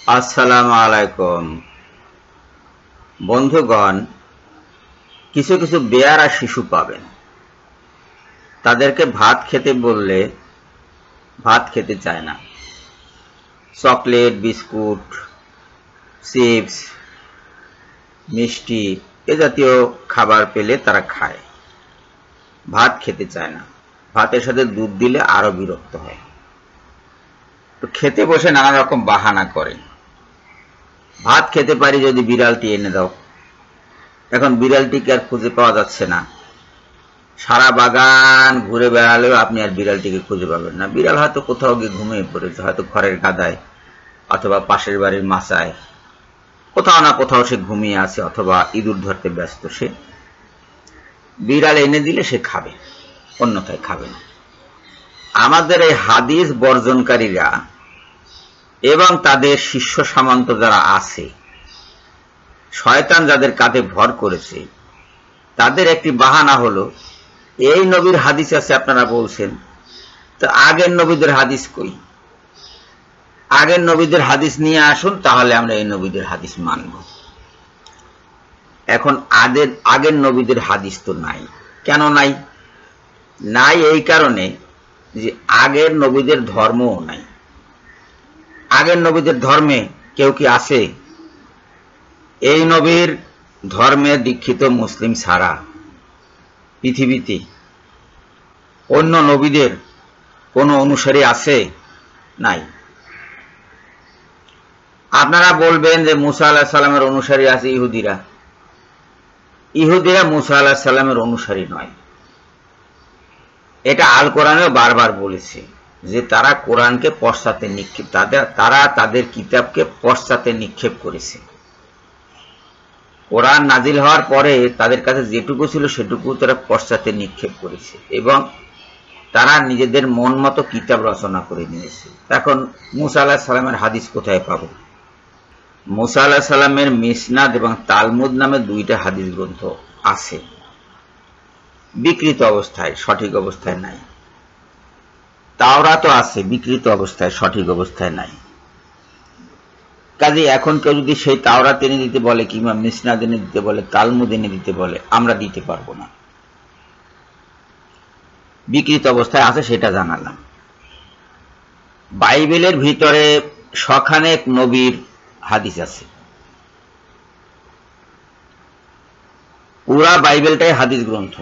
আসসালামু আলাইকুম বন্ধুগণ। কিছু কিছু বেয়ারা শিশু পাবেন, তাদেরকে ভাত খেতে বললে ভাত খেতে চায় না। চকলেট, বিস্কুট, চিপস, মিষ্টি এ জাতীয় খাবার পেলে তারা খায়, ভাত খেতে চায় না। ভাতের সাথে দুধ দিলে আরো বিরক্ত হয়। তো খেতে বসে নানা রকম বাহানা করে। ভাত খেতে পারি যদি বিড়ালটি এনে দাও। এখন বিড়ালটিকে আর খুঁজে পাওয়া যাচ্ছে না। সারা বাগান ঘুরে বেড়ালেও আপনি আর বিড়ালটিকে খুঁজে পাবেন না। বিড়াল হয়তো কোথাও গিয়ে ঘুমিয়ে পড়েছে, হয়তো ঘরের গাদায় অথবা পাশের বাড়ির মাচায়, কোথাও না কোথাও সে ঘুমিয়ে আছে, অথবা ইঁদুর ধরতে ব্যস্ত। সে বিড়াল এনে দিলে সে খাবে, অন্যথায় খাবে না। আমাদের এই হাদিস বর্জনকারীরা এবং তাদের শিষ্য সামন্ত যারা আছে, শয়তান যাদের কাঁধে ভর করেছে, তাদের একটি বাহানা হলো এই নবীর হাদিস আছে আপনারা বলছেন, তো আগের নবীদের হাদিস কই? আগের নবীদের হাদিস নিয়ে আসুন, তাহলে আমরা এই নবীদের হাদিস মানব। এখন আগের নবীদের হাদিস তো নাই। কেন নাই? নাই এই কারণে যে আগের নবীদের ধর্মও নাই। আগের নবীদের ধর্মে কেউ কি আছে? এই নবীর ধর্মে দীক্ষিত মুসলিম ছাড়া পৃথিবীতে অন্য নবীদের কোন অনুসারী আছে? নাই। আপনারা বলবেন যে মুসা আলাইহিস সালামের অনুসারী আছে ইহুদিরা। ইহুদিরা মুসা আলাইহিস সালামের অনুসারী নয়। এটা আল কোরআনেও বারবার বলেছে যে তারা কোরআনকে পশ্চাতে নিক্ষেপ, তারা তাদের কিতাবকে পশ্চাতে নিক্ষেপ করেছে। কোরআন নাজিল হওয়ার পরে তাদের কাছে যেটুকু ছিল সেটুকু তারা পশ্চাতে নিক্ষেপ করেছে এবং তারা নিজেদের মন মতো কিতাব রচনা করে নিয়েছে। এখন মুসা আলাইহিস সালামের হাদিস কোথায় পাবো? মুসা আলাইহিস সালামের মিসনাদ এবং তালমুদ নামে দুইটা হাদিস গ্রন্থ আছে, বিকৃত অবস্থায়, সঠিক অবস্থায় নাই। তাওরাতও আছে, বিকৃত অবস্থায়, সঠিক অবস্থায় নাই। কাজে এখন কেউ যদি সেই তাওরাত এনে দিতে বলে, কিংবা মিসনাদ এনে দিতে বলে, তালমুদ এনে দিতে বলে, আমরা দিতে পারবো না। বিকৃত অবস্থায় আছে সেটা জানালাম। বাইবেলের ভিতরে শখানেক নবীর হাদিস আছে। পুরা বাইবেলটাই হাদিস গ্রন্থ।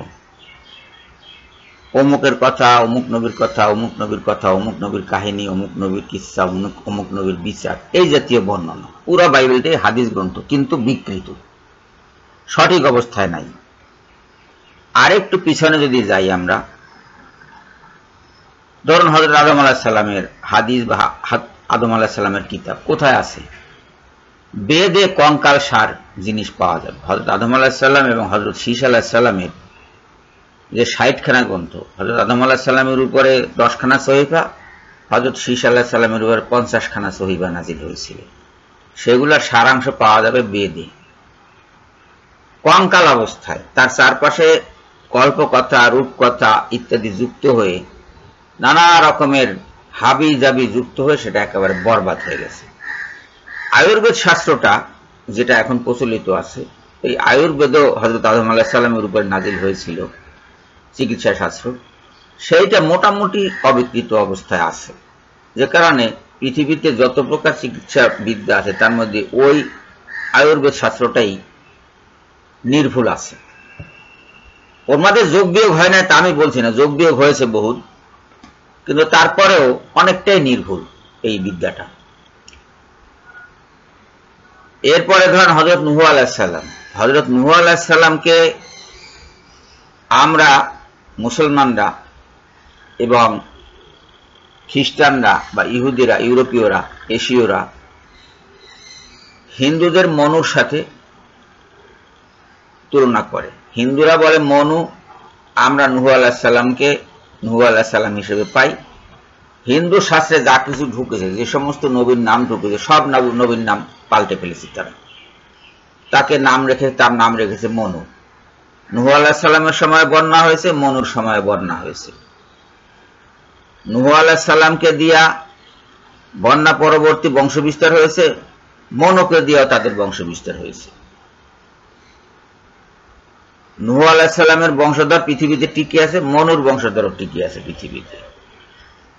অমুকের কথা, অমুক নবীর কথা, অমুক নবীর কথা, অমুক নবীর কাহিনী, অমুক নবীর কিসসা, অমুক নবীর বিচার, এই জাতীয় বর্ণনা। পুরা বাইবেলটাই হাদিস গ্রন্থ, কিন্তু বিকৃত, সঠিক অবস্থায় নাই। আরেকটু পিছনে যদি যাই আমরা, ধরুন হযরত আদম আলাইহিস সালামের হাদিস বা আদম আলাইহিস সালামের কিতাব কোথায় আছে? বেদে কঙ্কাল সার জিনিস পাওয়া যাবে। হযরত আদম আলাইহিস সালাম এবং হযরত শীশ আলাইহিস সালামের যে 60খানা গ্রন্থ, হযরত আদম আলাইহিস সালামের উপরে 10খানা সহিফা, হযরত শীশ আলাইহিস সালামের উপরে 50খানা সহিফা নাজিল হয়েছিল। সেগুলোর সারাংশ পাওয়া যাবে বেদে, কঙ্কাল অবস্থায়। তার চারপাশে কল্পকথা, রূপকথা ইত্যাদি যুক্ত হয়ে, নানা রকমের হাবি জাবি যুক্ত হয়ে সেটা একেবারে বরবাদ হয়ে গেছে। আয়ুর্বেদ শাস্ত্রটা যেটা এখন প্রচলিত আছে, এই আয়ুর্বেদও হযরত আদম আলাইহিস সালামের উপর নাজিল হয়েছিল, চিকিৎসা শাস্ত্র, সেইটা মোটামুটি অবিকৃত অবস্থায় আছে। যে কারণে পৃথিবীতে যত প্রকার চিকিৎসা বিদ্যা আছে তার মধ্যে ওই আয়ুর্বেদ শাস্ত্রটাই নির্ভুল আছে। ওর মধ্যে যোগ বিয়োগ হয় না তা আমি বলছি না, যোগ বিয়োগ হয়েছে বহুত, কিন্তু তারপরেও অনেকটাই নির্ভুল এই বিদ্যাটা। এরপরে ধরেন হযরত নূহ আলাইহিস সালাম। হযরত নূহ আলাইহিস সালামকে আমরা মুসলমানরা এবং খ্রিস্টানরা বা ইহুদিরা, ইউরোপীয়রা, এশীয়রা হিন্দুদের মনুর সাথে তুলনা করে। হিন্দুরা বলে মনু, আমরা নূহ আলাইহিস সালামকে নূহ আলাইহিস সালাম হিসেবে পাই। হিন্দু শাস্ত্রে যা কিছু ঢুকেছে, যে সমস্ত নবীর নাম ঢুকেছে, সব নবীর নাম পাল্টে ফেলেছে তারা। তাকে নাম রেখে, তার নাম রেখেছে মনু। নূহ আলাইহিস সালামের সময় বন্যা হয়েছে, মনুর সময় বন্যা হয়েছে। নূহ আলাইহিস সালামকে দিয়া বন্যা পরবর্তী বংশ বিস্তার হয়েছে, মনুকে দিয়েও তাদের বংশ বিস্তার হয়েছে। নূহ আলাইহিস সালামের বংশধর পৃথিবীতে টিকে আছে, মনুর বংশধরও টিকে আছে পৃথিবীতে।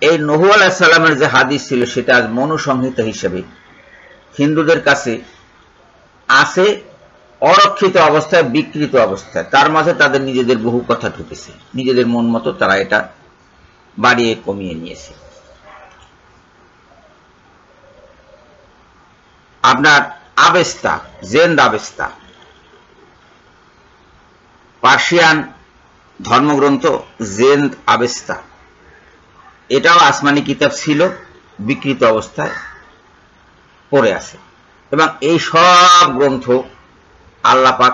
এই নূহ আলাইহিস সালামের যে হাদিস ছিল সেটা আজ মনু সংহিতা হিসেবে হিন্দুদের কাছে আছে, অরক্ষিত অবস্থায়, বিকৃত অবস্থায়। তার মাঝে তাদের নিজেদের বহু কথা ঢুকেছে, নিজেদের মন মতো তারা এটা বাড়িয়ে কমিয়ে নিয়েছে। আপনার আবেস্তা, জেন্দ আবেস্তা, পার্সিয়ান ধর্মগ্রন্থ জেন্দ আবেস্তা, এটাও আসমানি কিতাব ছিল, বিকৃত অবস্থায় পড়ে আছে। এবং এই সব গ্রন্থ আল্লাহ পাক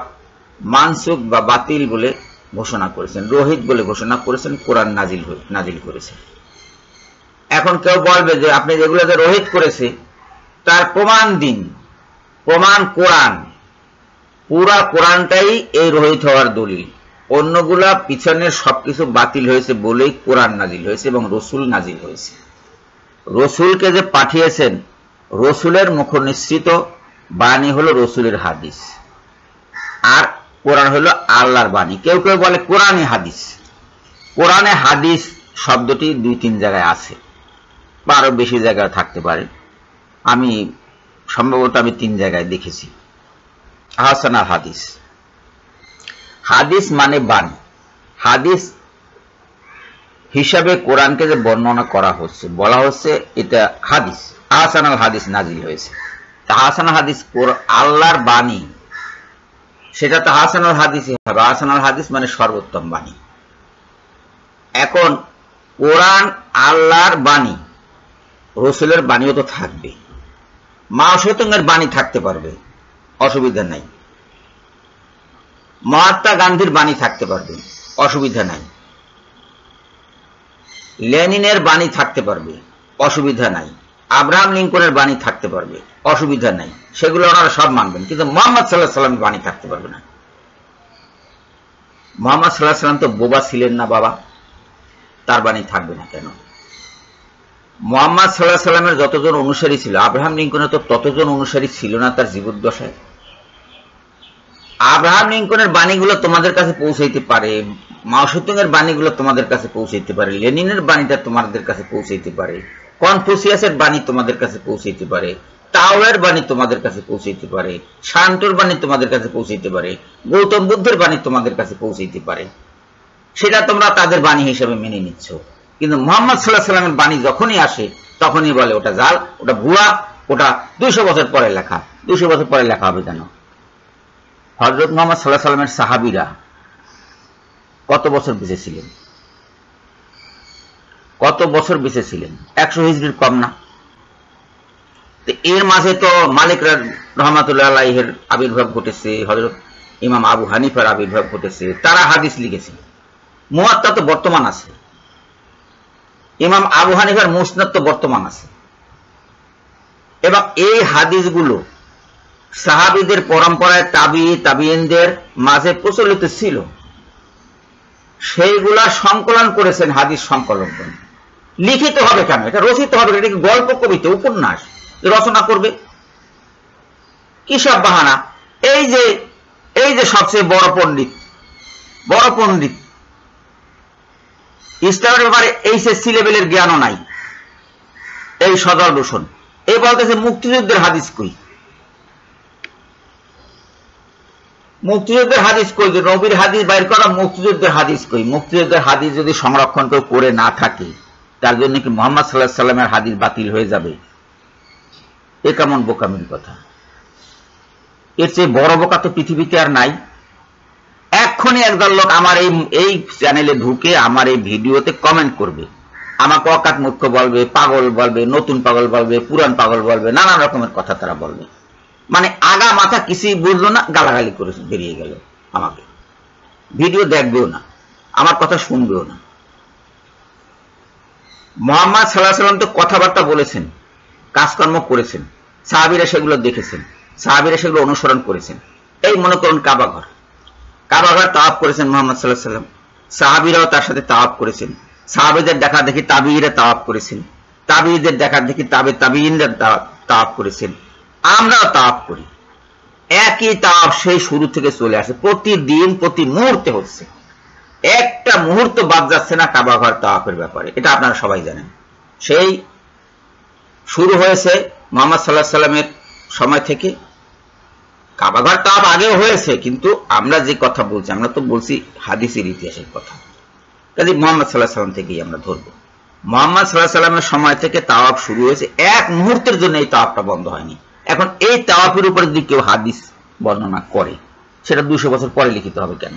মানসুখ বা বাতিল বলে ঘোষণা করেছেন, রহিত বলে ঘোষণা করেছেন, কোরআন নাজিল করেছেন। এখন কেউ বলবে যে আপনি যেগুলোকে রহিত করেছে তার প্রমাণ দিন, প্রমাণ কোরআন, পুরা কোরআনটাই এই রহিত হওয়ার দলিল। অন্যগুলা পিছনের সবকিছু বাতিল হয়েছে বলেই কোরআন নাজিল হয়েছে এবং রসুল নাজিল হয়েছে। রসুলকে যে পাঠিয়েছেন, রসুলের মুখ নিঃসৃত বাণী হলো রসুলের হাদিস, আর কোরআন হলো আল্লাহর বাণী। কেউ কেউ বলে কোরআনে হাদিস। কোরআনে হাদিস শব্দটি 2-3 জায়গায় আছে, বা আরো বেশি জায়গায় থাকতে পারে। আমি সম্ভবত 3 জায়গায় দেখেছি। হাসান আল হাদিস, হাদিস মানে বাণী। হাদিস হিসাবে কোরআনকে যে বর্ণনা করা হচ্ছে, বলা হচ্ছে এটা হাদিস, হাসান আল হাদিস নাজিল হয়েছে। হাসান আল হাদিস আল্লাহর বাণী, সেটা তো হাসান আল হাদিসই হবে। হাসান আল হাদিস মানে সর্বোত্তম বাণী। এখন কোরআন আল্লাহর বাণী, রসুলের বাণীও তো থাকবে, মাও শতঙ্গের বাণী থাকতে পারবে, অসুবিধা নাই। মহাত্মা গান্ধীর বাণী থাকতে পারবে, অসুবিধা নাই। লেনিনের বাণী থাকতে পারবে, অসুবিধা নাই। আব্রাহাম লিঙ্কনের বাণী থাকতে পারবে, অসুবিধা নাই। সেগুলো ওনারা সব মানবেন, কিন্তু মুহাম্মদ সাল্লাল্লাহু আলাইহি সাল্লামের বাণী থাকতে পারবে না। মুহাম্মদ সাল্লাল্লাহু আলাইহি সাল্লাম তো বোবা ছিলেন না বাবা, তার বাণী থাকবে না কেন? মুহাম্মদ সাল্লাল্লাহু আলাইহি সাল্লামের যতজন অনুসারী ছিল, আব্রাহাম লিঙ্কনের তো ততজন অনুসারী ছিল না তার জীবদ্দশায়। আব্রাহাম লিঙ্কনের বাণীগুলো তোমাদের কাছে পৌঁছাইতে পারে, মাও সেতুংয়ের বাণীগুলো তোমাদের কাছে পৌঁছাইতে পারে, লেনিনের বাণীটা তোমাদের কাছে পৌঁছাইতে পারে, কনফুসিয়াসের বাণী তোমাদের কাছে পৌঁছাইতে পারে, তাওয়ের বাণী তোমাদের কাছে পৌঁছাইতে পারে, শান্তর বাণী তোমাদের কাছে পৌঁছাইতে পারে, গৌতম বুদ্ধের বাণী তোমাদের কাছে পৌঁছাইতে পারে। সেটা তোমরা তাদের বাণী হিসেবে মেনে নিচ্ছ। কিন্তু মুহাম্মদ সাল্লাল্লাহু আলাইহি সাল্লামের বাণী যখনই আসে তখনই বলে ওটা জাল, ওটা ভুয়া, ওটা 200 বছর পরে লেখা। 200 বছর পরে লেখা হবে কেন? হযরত মুহাম্মদ সাল্লাল্লাহু আলাইহি সাল্লামের সাহাবীরা কত বছর বেঁচে ছিলেন? কত বছর বেঁচে ছিলেন? 100 হিজরির কম না। এর মাঝে তো মালিক রহমাতুল্লাহ আলাইহির আবির্ভাব ঘটেছে, হযরত ইমাম আবু হানিফার আবির্ভাব ঘটেছে, তারা হাদিস লিখেছে। মুয়াত্তা তো বর্তমান আছে, ইমাম আবু হানিফার মুসনাদ তো বর্তমান আছে। এবং এই হাদিসগুলো সাহাবীদের পরম্পরায় তাবিঈনদের মাঝে প্রচলিত ছিল, সেইগুলা সংকলন করেছেন হাদিস সংকলন। লিখিত হবে কেন? এটা রচিত হবে, এটা কি গল্প, কবিতা, উপন্যাস রচনা করবে? কি সব বাহানা! এই যে সবচেয়ে বড় পণ্ডিত ইসলামের ব্যাপারে এইচএসসি লেভেলের জ্ঞানও নাই, এই সদর দূষণ। এই বলতেছে মুক্তিযুদ্ধের হাদিস কই? মুক্তিযুদ্ধের হাদিস কই? যে নবীর হাদিস বাইর করা, মুক্তিযুদ্ধের হাদিস কই? মুক্তিযুদ্ধের হাদিস যদি সংরক্ষণ কেউ করে না থাকে, তার জন্য কি মুহাম্মদ সাল্লাল্লাহু আলাইহি সাল্লামের হাদিস বাতিল হয়ে যাবে? এ কেমন বোকামির কথা! এর চেয়ে বড় বোকা তো পৃথিবীতে আর নাই। এক্ষুনি একদল লোক আমার এই চ্যানেলে ঢুকে আমার এই ভিডিওতে কমেন্ট করবে, আমাকে অকাট মূর্খ বলবে, পাগল বলবে, নতুন পাগল বলবে, পুরান পাগল বলবে, নানা রকমের কথা তারা বলবে। মানে আগা মাথা কিছুই বুঝলো না, গালাগালি করে বেরিয়ে গেল। আমাকে ভিডিও দেখবেও না, আমার কথা শুনবেও না। মুহাম্মদ সাল্লাল্লাহু আলাইহি সাল্লাম তো কথাবার্তা বলেছেন, কাজকর্ম করেছেন, সাহাবীরা সেগুলো দেখেছেন, সাহাবীরা সেগুলো অনুসরণ করেছেন। এই মনে করুন কাবাঘর তাওয়াফ করেছেন মুহাম্মদ সাল্লাল্লাহু আলাইহি সাল্লাম, সাহাবীরাও তার সাথে তাওয়াফ করেছেন। সাহাবীদের দেখা দেখি তাবিঈরা তাওয়াফ করেছেন, তাবিঈদের দেখা দেখি তাবিঈনরা তাওয়াফ করেছেন। আমরাও তাওয়াফ করি, একই তাওয়াফ সেই শুরু থেকে চলে আসে, প্রতিদিন প্রতি মুহূর্তে হচ্ছে, একটা মুহূর্ত বাদ যাচ্ছে না কাবা ঘর তাওয়াফের ব্যাপারে। এটা আপনারা সবাই জানেন। সেই শুরু হয়েছে মুহাম্মদ সাল্লাল্লাহু আলাইহি সাল্লামের সময় থেকে। কাবা ঘর তাওয়াফ আগেও হয়েছে, কিন্তু আমরা যে কথা বলছি, আমরা তো বলছি হাদিসের ইতিহাসের কথা, কাজে মুহাম্মদ সাল্লাল্লাহু আলাইহি সাল্লাম থেকেই আমরা ধরবো। মুহাম্মদ সাল্লাল্লাহু আলাইহি সাল্লামের সময় থেকে তাওয়াফ শুরু হয়েছে, এক মুহূর্তের জন্য এই তাওয়াফটা বন্ধ হয়নি। এখন এই তাওয়াফের উপরে যদি কেউ হাদিস বর্ণনা করে, সেটা 200 বছর পরে লিখিত হবে কেন?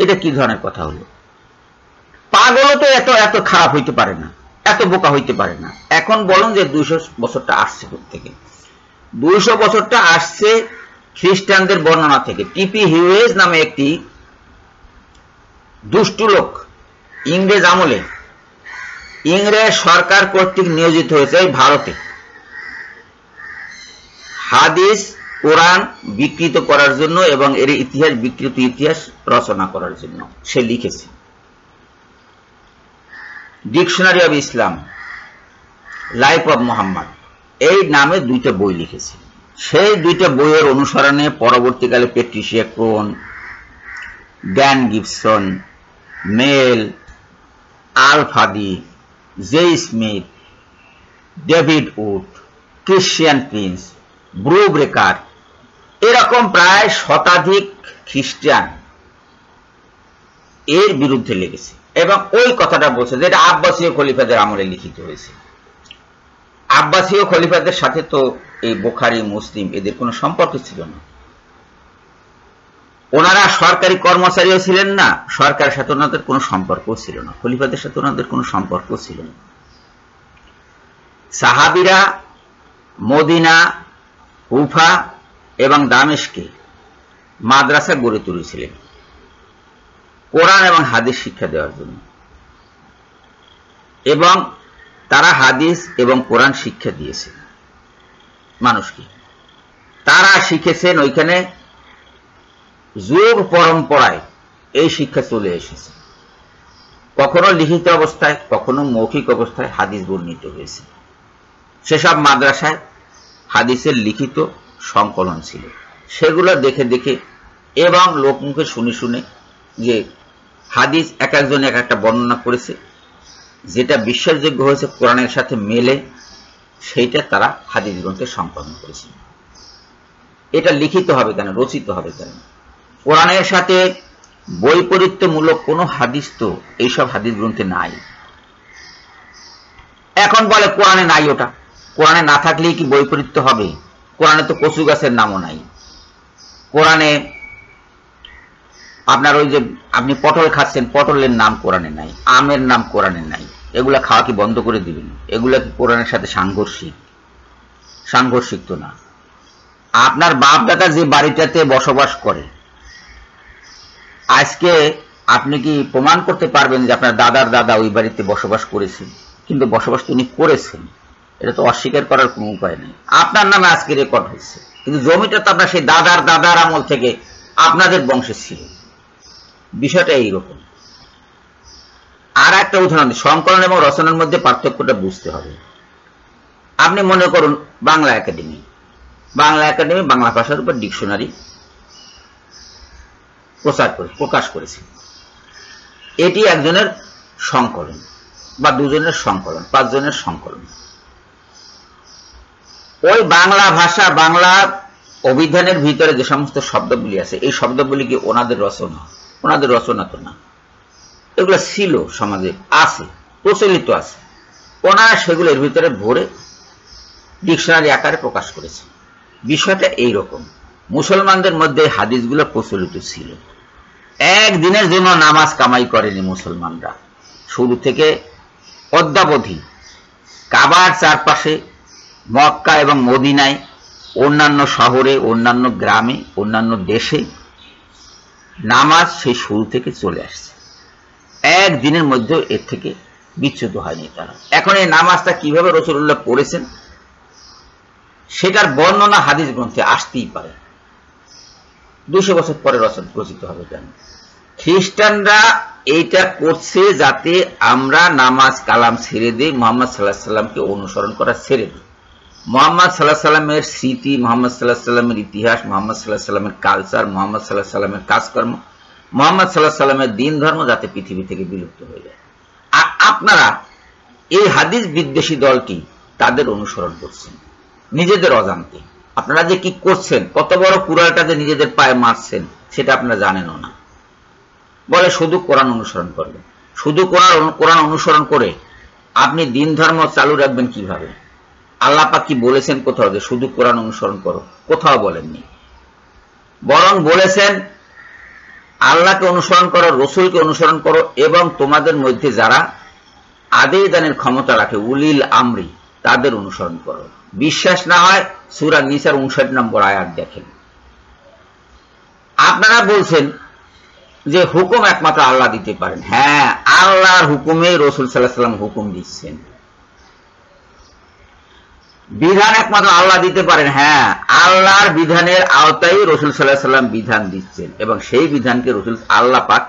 এটা কি ধরনের কথা হলো? পাগলও তো এত এত খারাপ হইতে পারে না, এত বোকা হইতে পারে না। এখন বলুন যে 200 বছরটা আসছে থেকে, 200 বছরটা আসছে খ্রিস্টানদের বর্ণনা থেকে। টিপি হিউয়েজ নামে একটি দুষ্টু লোক ইংরেজ আমলে, ইংরেজ সরকার কর্তৃক নিয়োজিত হয়েছে এই ভারতে হাদিস কোরআন বিকৃত করার জন্য এবং এর ইতিহাস, বিকৃত ইতিহাস রচনা করার জন্য। সে লিখেছে dictionary of Islam, life of Mohammad, এই নামে 2টা বই লিখেছে। সেই 2টা বইয়ের অনুসরণে পরবর্তীকালে Patricia Crone, Dan Gibson, Mel, Al-Fadi, Jay Smith, David Wood, Christian Prince, ব্রু ব্রেকার, এরকম প্রায় শতাধিক খ্রিস্টান এর বিরুদ্ধে লেগেছে এবং ওই কথাটা বলছে যে এটা আব্বাসীয় খলিফাদের আমলে লিখিত হয়েছে। আব্বাসীয় খলিফাদের সাথে তো এই বুখারী, মুসলিম এদের কোনো সম্পর্ক ছিল না। ওনারা সরকারি কর্মচারীও ছিলেন না, সরকারের সাথে ওনাদের কোনো সম্পর্কও ছিল না, খলিফাদের সাথে ওনাদের কোনো সম্পর্ক ছিল না। সাহাবীরা মদিনা, কুফা এবং দামেস্কে মাদ্রাসা গড়ে তুলেছিলেন কোরআন এবং হাদিস শিক্ষা দেওয়ার জন্য, এবং তারা হাদিস এবং কোরআন শিক্ষা দিয়েছে মানুষকে। তারা শিখেছেন, ওইখানে যুগ পরম্পরায় এই শিক্ষা চলে এসেছে। কখনো লিখিত অবস্থায়, কখনো মৌখিক অবস্থায় হাদিস বর্ণিত হয়েছে। সেসব মাদ্রাসায় হাদিসের লিখিত সংকলন ছিল, সেগুলো দেখে দেখে এবং লোকমুখে শুনে শুনে যে হাদিস এক একজন এক একটা বর্ণনা করেছে, যেটা বিশ্বাসযোগ্য হয়েছে, কোরআনের সাথে মেলে, সেইটা তারা হাদিস গ্রন্থে সংকলন করেছে। এটা লিখিত হবে কেন, রচিত হবে কেন? কোরআনের সাথে বৈপরীত্যমূলক কোনো হাদিস তো এইসব হাদিস গ্রন্থে নাই। এখন বলে কোরআনে নাই, ওটা কোরআনে না থাকলেই কি বৈপরীত্য হবে? কোরআনে তো কচু গাছের নামও নাই। কোরআনে আপনার ওই যে আপনি পটল খাচ্ছেন, পটলের নাম কোরআনে নাই, আমের নাম কোরআনে নাই। এগুলা খাওয়া কি বন্ধ করে দিবেন? এগুলা কি কোরআনের সাথে সাংঘর্ষিক? সাংঘর্ষিক তো না। আপনার বাপ দাদা যে বাড়িটাতে বসবাস করে, আজকে আপনি কি প্রমাণ করতে পারবেন যে আপনার দাদার দাদা ওই বাড়িতে বসবাস করেছেন? কিন্তু বসবাস তো উনি করেছেন, এটা তো অস্বীকার করার কোনো উপায় নেই। আপনার নামে আজকে রেকর্ড হয়েছে, কিন্তু জমিটা তো আপনার সেই দাদার দাদার আমল থেকে আপনাদের বংশে ছিল। বিষয়টা এইরকম। আর একটা উদাহরণ, সংকলন এবং রচনার মধ্যে পার্থক্যটা বুঝতে হবে। আপনি মনে করুন বাংলা একাডেমি, বাংলা ভাষার উপর ডিকশনারি প্রকাশ করেছে। এটি একজনের সংকলন বা দুজনের সংকলন, 5 জনের সংকলন। ওই বাংলা ভাষা, বাংলা অভিধানের ভিতরে যে সমস্ত শব্দগুলি আছে, এই শব্দগুলি কি ওনাদের রচনা? ওনাদের রচনা তো না। এগুলো ছিল সমাজে, আছে, প্রচলিত আছে। ওনারা সেগুলো এর ভিতরে ভরে ডিকশনারি আকারে প্রকাশ করেছে। বিষয়টা এইরকম। মুসলমানদের মধ্যে হাদিসগুলো প্রচলিত ছিল। একদিনের জন্য নামাজ কামাই করেনি মুসলমানরা, শুরু থেকে অদ্যাবধি কাবার চারপাশে, মক্কা এবং মদিনায়, অন্যান্য শহরে, অন্যান্য গ্রামে, অন্যান্য দেশে নামাজ সেই শুরু থেকে চলে আসছে। একদিনের মধ্যে এর থেকে বিচ্যুত হয়নি তারা। এখন এই নামাজটা কিভাবে রাসূলুল্লাহ পড়েছেন সেটার বর্ণনা হাদিস গ্রন্থে আসতেই পারে। 200 বছর পরে রচিত হবে কেন? খ্রিস্টানরা এইটা করছে যাতে আমরা নামাজ কালাম ছেড়ে দিই, মুহাম্মদ সাল্লাল্লাহু আলাইহি সাল্লামকে অনুসরণ করা ছেড়ে দিই। মুহাম্মদ সাল্লাল্লাহু আলাইহি সাল্লামের স্মৃতি, মুহাম্মদ সাল্লাল্লাহু আলাইহি সাল্লামের ইতিহাস, মুহাম্মদ সাল্লাল্লাহু আলাইহি সাল্লামের কালচার, মুহাম্মদ সাল্লাল্লাহু আলাইহি সাল্লামের কাজকর্ম, মুহাম্মদ সাল্লাল্লাহু আলাইহি সাল্লামের দিন ধর্ম যাতে পৃথিবী থেকে বিলুপ্ত হয়ে যায়। আর আপনারা এই হাদিস বিদ্বেষী দলটি তাদের অনুসরণ করছেন নিজেদের অজান্তে। আপনারা যে কি করছেন, কত বড় কুড়ালটা যে নিজেদের পায়ে মারছেন সেটা আপনারা জানেনও না। বলে শুধু কোরআন অনুসরণ করবেন। শুধু কোরআন অনুসরণ করে আপনি দিন ধর্ম চালু রাখবেন কিভাবে? আল্লাহ পাক কি বলেছেন কোথাও যে শুধু কোরআন অনুসরণ করো? কোথাও বলেননি। বরং বলেছেন আল্লাহকে অনুসরণ করো, রসুলকে অনুসরণ করো, এবং তোমাদের মধ্যে যারা আদেশ দানের ক্ষমতা রাখে, উলিল আমরি, তাদের অনুসরণ করো। বিশ্বাস না হয় সূরা নিসার 59 নম্বর আয়াত দেখেন। আপনারা বলছেন যে হুকুম একমাত্র আল্লাহ দিতে পারেন। হ্যাঁ, আল্লাহর হুকুমে রাসূল সাল্লাল্লাহু আলাইহি ওয়াসাল্লাম হুকুম দিচ্ছেন। বিধান একমাত্র আল্লাহ দিতে পারেন। হ্যাঁ, আল্লাহর বিধানের আওতায় রাসূল সাল্লাল্লাহু আলাইহি ওয়াসাল্লাম বিধান দিচ্ছেন, এবং সেই বিধানকে রাসূল আল্লাহ পাক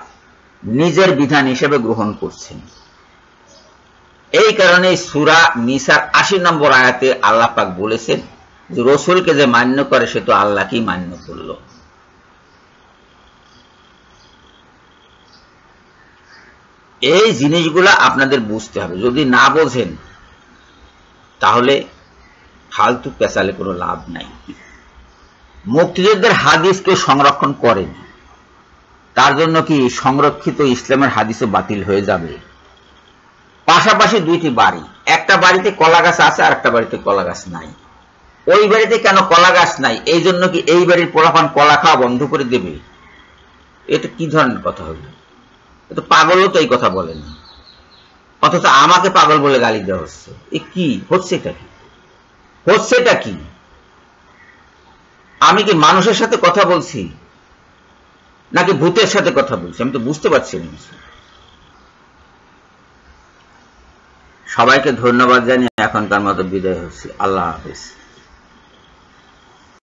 নিজের বিধান হিসেবে গ্রহণ করছেন। এই কারণে সূরা নিসার 80 নম্বর আয়াতে আল্লাহ পাক বলেছেন যে রাসূলকে যে মান্য করে সে তো আল্লাহকেই মান্য করলো। এই জিনিসগুলা আপনাদের বুঝতে হবে। যদি না বোঝেন তাহলে ফালতু পেঁচালে কোনো লাভ নাই। মুক্তিযুদ্ধের হাদিস কেউ সংরক্ষণ করেনি, তার জন্য কি সংরক্ষিত ইসলামের হাদিসও বাতিল হয়ে যাবে? পাশাপাশি দুইটি বাড়ি, একটা বাড়িতে কলা গাছ আছে আর একটা বাড়িতে কলা গাছ নাই। ওই বাড়িতে কেন কলা গাছ নাই, এই জন্য কি এই বাড়ির পোলাপান কলা খাওয়া বন্ধ করে দেবে? এটা কি ধরনের কথা হলো? এটা পাগলও তো এই কথা বলেন, অথচ আমাকে পাগল বলে গালি দেওয়া হচ্ছে। এ কি হচ্ছে? এটা কি হচ্ছে? এটা কি? আমি কি মানুষের সাথে কথা বলছি নাকি ভূতের সাথে কথা বলছি? আমি তো বুঝতে পারছি না। সবাইকে ধন্যবাদ জানিয়ে এখনকার মতো বিদায় হচ্ছি। আল্লাহ হাফেজ।